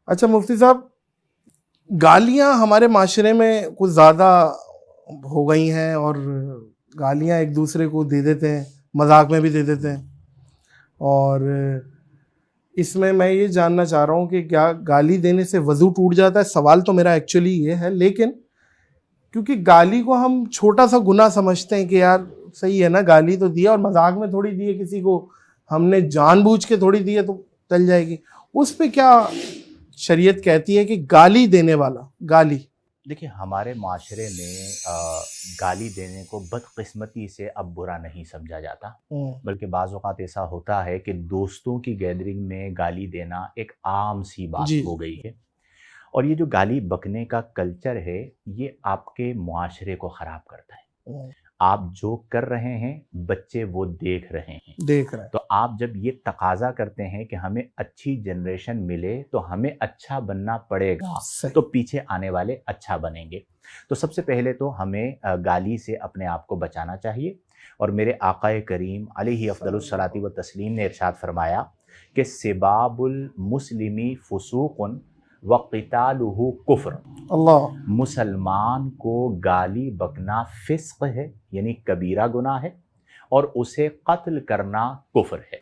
اچھا مفتی صاحب، گالیاں ہمارے معاشرے میں کچھ زیادہ ہو گئی ہیں، اور گالیاں ایک دوسرے کو دے دیتے ہیں، مذاق میں بھی دے دیتے ہیں. اور اس میں یہ جاننا چاہ رہا ہوں کہ کیا گالی دینے سے وضو ٹوٹ جاتا ہے؟ سوال تو میرا ایکچولی یہ ہے، لیکن کیونکہ گالی کو ہم چھوٹا سا گناہ سمجھتے ہیں کہ یار صحیح ہے نا، گالی تو دیا، اور مذاق میں تھوڑی دی ہے کسی کو، ہم نے جان بوجھ کے تھوڑی دی ہے تو چل جائے گی. اس پہ کیا شریعت کہتی ہے کہ گالی دینے والا گالی؟ دیکھیں، ہمارے معاشرے میں گالی دینے کو بدقسمتی سے اب برا نہیں سمجھا جاتا، بلکہ بعض اوقات ایسا ہوتا ہے کہ دوستوں کی گیدرنگ میں گالی دینا ایک عام سی بات جی. ہو گئی ہے. اور یہ جو گالی بکنے کا کلچر ہے، یہ آپ کے معاشرے کو خراب کرتا ہے. آپ جو کر رہے ہیں بچے وہ دیکھ رہے ہیں. دیکھ رہے ہیں. تو آپ جب یہ تقاضا کرتے ہیں کہ ہمیں اچھی جنریشن ملے تو ہمیں اچھا بننا پڑے گا، تو پیچھے آنے والے اچھا بنیں گے. تو سب سے پہلے تو ہمیں گالی سے اپنے آپ کو بچانا چاہیے. اور میرے آقا کریم علیہ افضل الصلاۃ والتسلیم نے ارشاد فرمایا کہ سباب المسلمی فسوق وقتالہ کفر. اللہ. مسلمان کو گالی بکنا فسق ہے، یعنی کبیرہ گناہ ہے، اور اسے قتل کرنا کفر ہے.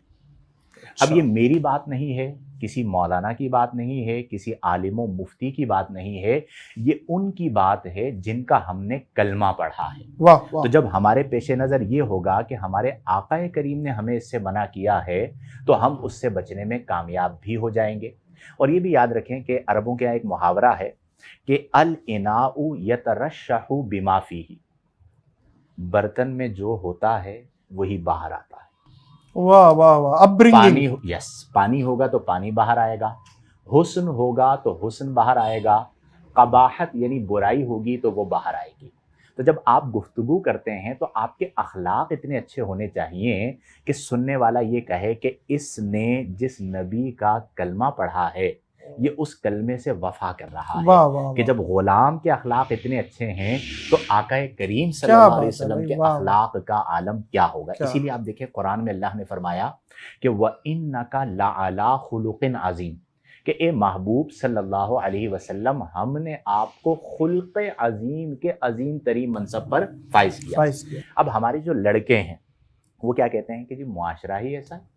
اب یہ میری بات نہیں ہے، کسی مولانا کی بات نہیں ہے، کسی عالم و مفتی کی بات نہیں ہے، یہ ان کی بات ہے جن کا ہم نے کلمہ پڑھا ہے. تو جب ہمارے پیش نظر یہ ہوگا کہ ہمارے آقا کریم نے ہمیں اس سے منع کیا ہے تو ہم اس سے بچنے میں کامیاب بھی ہو جائیں گے. اور یہ بھی یاد رکھیں کہ عربوں کے یہاں ایک محاورہ ہے کہ الاناء یترشح بما فیہ، برتن میں جو ہوتا ہے وہی باہر آتا ہے. واہ واہ واہ. پانی، یس، پانی ہوگا تو پانی باہر آئے گا، حسن ہوگا تو حسن باہر آئے گا، قباحت یعنی برائی ہوگی تو وہ باہر آئے گی. تو جب آپ گفتگو کرتے ہیں تو آپ کے اخلاق اتنے اچھے ہونے چاہیے کہ سننے والا یہ کہے کہ اس نے جس نبی کا کلمہ پڑھا ہے یہ اس کلمے سے وفا کر رہا ہے. کہ جب غلام کے اخلاق اتنے اچھے ہیں تو آقا کریم صلی اللہ علیہ وسلم کے اخلاق کا عالم کیا ہوگا. اسی لیے آپ دیکھیں قرآن میں اللہ نے فرمایا کہ وَإِنَّكَ لَعَلَىٰ خُلُقٍ عَظِيمٍ، کہ اے محبوب صلی اللہ علیہ وسلم ہم نے آپ کو خلق عظیم کے عظیم ترین منصب پر فائز کیا. اب ہمارے جو لڑکے ہیں وہ کیا کہتے ہیں کہ جی معاشرہ ہی ایسا ہے.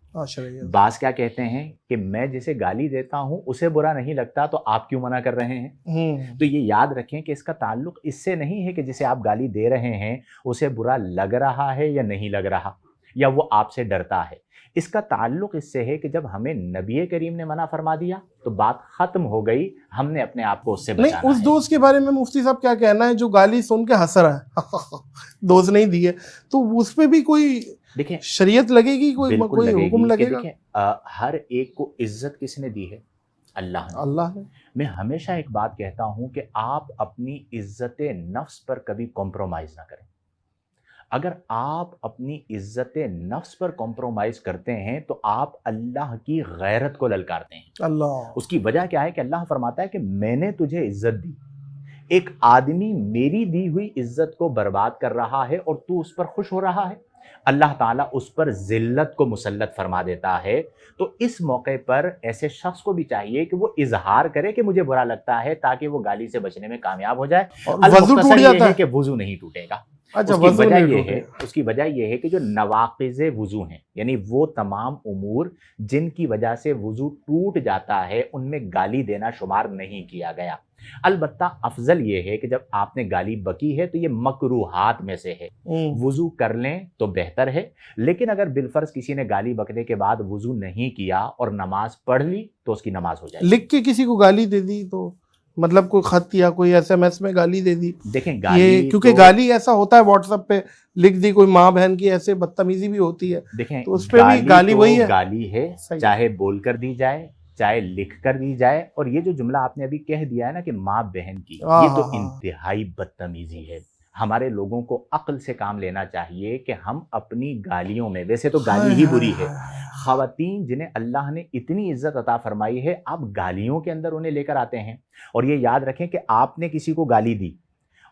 بعض کیا کہتے ہیں کہ میں جسے گالی دیتا ہوں اسے برا نہیں لگتا تو آپ کیوں منع کر رہے ہیں. تو یہ یاد رکھیں کہ اس کا تعلق اس سے نہیں ہے کہ جسے آپ گالی دے رہے ہیں اسے برا لگ رہا ہے یا نہیں لگ رہا، یا وہ آپ سے ڈرتا ہے. اس کا تعلق اس سے ہے کہ جب ہمیں نبی کریم نے منع فرما دیا تو بات ختم ہو گئی، ہم نے اپنے آپ کو اس سے بچانا ہے. اس دوست کے بارے میں مفتی صاحب کیا کہنا ہے جو گالی سن کے ہنس رہا ہے؟ دوست نہیں دی ہے تو اس پہ بھی کوئی دیکھیں شریعت لگے گی، کوئی حکم لگے گا؟ دیکھیں ہر ایک کو عزت کس نے دی ہے؟ اللہ نے. میں ہمیشہ ایک بات کہتا ہوں کہ آپ اپنی عزت نفس پر کبھی کمپرومائز نہ کریں. اگر آپ اپنی عزت نفس پر کمپرومائز کرتے ہیں تو آپ اللہ کی غیرت کو للکارتے ہیں. اللہ. اس کی وجہ کیا ہے کہ اللہ فرماتا ہے کہ میں نے تجھے عزت دی. ایک آدمی میری دی ہوئی عزت کو برباد کر رہا ہے اور تو اس پر خوش ہو رہا ہے، اللہ تعالیٰ اس پر ذلت کو مسلط فرما دیتا ہے. تو اس موقع پر ایسے شخص کو بھی چاہیے کہ وہ اظہار کرے کہ مجھے برا لگتا ہے تاکہ وہ گالی سے بچنے میں کامیاب ہو جائے. وضو ٹوٹ جاتا ہے کہ وضو نہیں ٹوٹے گا. اس کی وجہ یہ ہے کہ جو نواقض وضو ہیں، یعنی وہ تمام امور جن کی وجہ سے وضو ٹوٹ جاتا ہے، ان میں گالی دینا شمار نہیں کیا گیا. البتہ افضل یہ ہے کہ جب آپ نے گالی بکی ہے تو یہ مکروہات میں سے ہے، وضو کر لیں تو بہتر ہے. لیکن اگر بالفرض کسی نے گالی بکنے کے بعد وضو نہیں کیا اور نماز پڑھ لی تو اس کی نماز ہو جائے. لکھ کے کسی کو گالی دے دی تو مطلب کوئی خط یا کوئی ایس ایم ایس میں گالی دے دی؟ دیکھیں گالی، کیونکہ گالی ایسا ہوتا ہے واٹس ایپ پہ لکھ دی کوئی ماں بہن کی، ایسے بدتمیزی بھی ہوتی ہے. دیکھیں تو اس پہ بھی گالی وہی ہے، گالی ہے، چاہے بول کر دی جائے چاہے لکھ کر دی جائے. اور یہ جو جملہ آپ نے ابھی کہہ دیا ہے نا کہ ماں بہن کی، یہ تو انتہائی بدتمیزی ہے. ہمارے لوگوں کو عقل سے کام لینا چاہیے کہ ہم اپنی گالیوں میں، ویسے تو گالی ہی بری ہے، خواتین جنہیں اللہ نے اتنی عزت عطا فرمائی ہے آپ گالیوں کے اندر انہیں لے کر آتے ہیں. اور یہ یاد رکھیں کہ آپ نے کسی کو گالی دی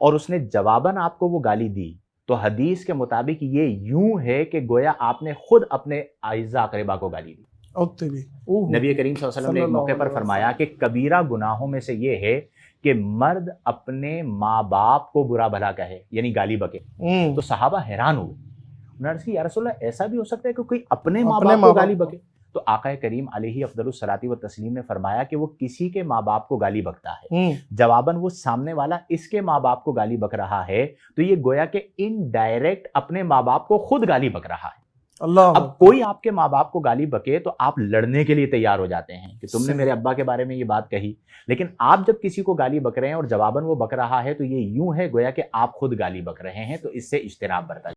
اور اس نے جواباً آپ کو وہ گالی دی تو حدیث کے مطابق یہ یوں ہے کہ گویا آپ نے خود اپنے اعزاء اقربا کو گالی دی. او تیری اوہ نبی کریم صلی اللہ علیہ وسلم نے ایک صلی اللہ موقع پر علیہ فرمایا کہ کبیرہ گناہوں میں سے یہ ہے کہ مرد اپنے ماں باپ کو برا بھلا کہے، یعنی گالی بکے۔ وسلم۔ تو صحابہ حیران ہوئے، انہوں نے عرض کی یا رسول اللہ ایسا بھی ہو سکتا ہے کہ کوئی اپنے ماں اپنے باپ ماں کو باپ گالی کو۔ بکے؟ تو آقا کریم علیہ افضل الصلاۃ والتسلیم نے فرمایا کہ وہ کسی کے ماں باپ کو گالی بکتا ہے، جواباً وہ سامنے والا اس کے ماں باپ کو گالی بک رہا ہے، تو یہ گویا کہ انڈائریکٹ اپنے ماں باپ کو خود گالی بک رہا ہے۔ اللہ اب کوئی آپ کے ماں باپ کو گالی بکے تو آپ لڑنے کے لیے تیار ہو جاتے ہیں کہ تم نے صحیح۔ میرے ابا کے بارے میں یہ بات کہی، لیکن آپ جب کسی کو گالی بک رہے ہیں اور جواباً وہ بک رہا ہے تو یہ یوں ہے گویا کہ آپ خود گالی بک رہے ہیں، تو اس سے اجتناب برتا